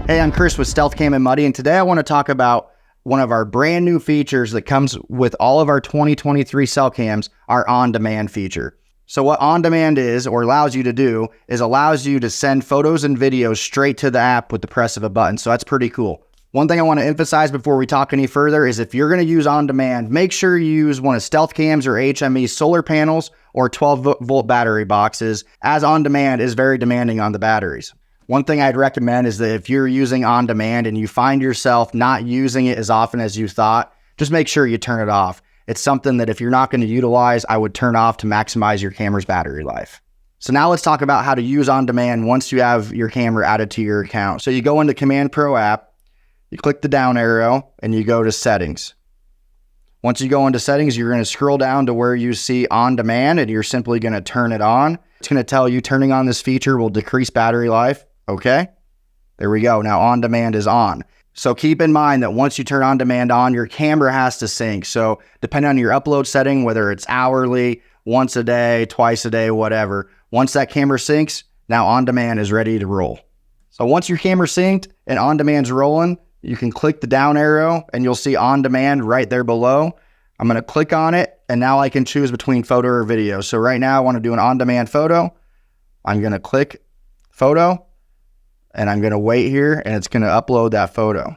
Hey, I'm Chris with Stealth Cam and Muddy, and today I want to talk about one of our brand new features that comes with all of our 2023 cell cams, our on-demand feature. So what on-demand is, or allows you to do, is allows you to send photos and videos straight to the app with the press of a button. So that's pretty cool. One thing I want to emphasize before we talk any further is if you're going to use on-demand, make sure you use one of Stealth Cam's or HME's solar panels or 12-volt battery boxes, as on-demand is very demanding on the batteries. One thing I'd recommend is that if you're using on-demand and you find yourself not using it as often as you thought, just make sure you turn it off. It's something that if you're not going to utilize, I would turn off to maximize your camera's battery life. So now let's talk about how to use on-demand once you have your camera added to your account. So you go into Command Pro app, you click the down arrow, and you go to Settings. Once you go into Settings, you're going to scroll down to where you see On-Demand, and you're simply going to turn it on. It's going to tell you turning on this feature will decrease battery life. Okay, there we go. Now on-demand is on. So keep in mind that once you turn on-demand on, your camera has to sync. So depending on your upload setting, whether it's hourly, once a day, twice a day, whatever, once that camera syncs, now on-demand is ready to roll. So once your camera synced and on-demand's rolling, you can click the down arrow and you'll see on-demand right there below. I'm going to click on it and now I can choose between photo or video. So right now I want to do an on-demand photo. I'm going to click photo. And I'm going to wait here and it's going to upload that photo.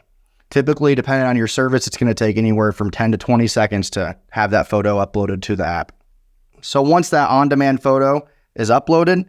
Typically, depending on your service, it's going to take anywhere from 10 to 20 seconds to have that photo uploaded to the app. So once that on-demand photo is uploaded,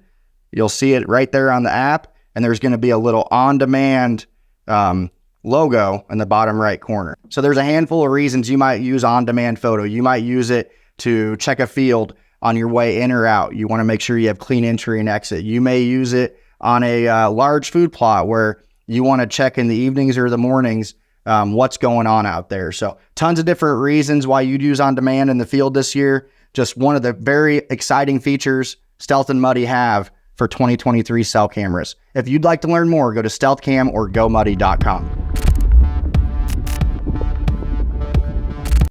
you'll see it right there on the app, and there's going to be a little on-demand logo in the bottom right corner. So there's a handful of reasons you might use on-demand photo. You might use it to check a field on your way in or out. You want to make sure you have clean entry and exit. You may use it on a large food plot where you want to check in the evenings or the mornings what's going on out there. So tons of different reasons why you'd use on-demand in the field this year. Just one of the very exciting features Stealth and Muddy have for 2023 cell cameras. If you'd like to learn more, go to StealthCam or GoMuddy.com.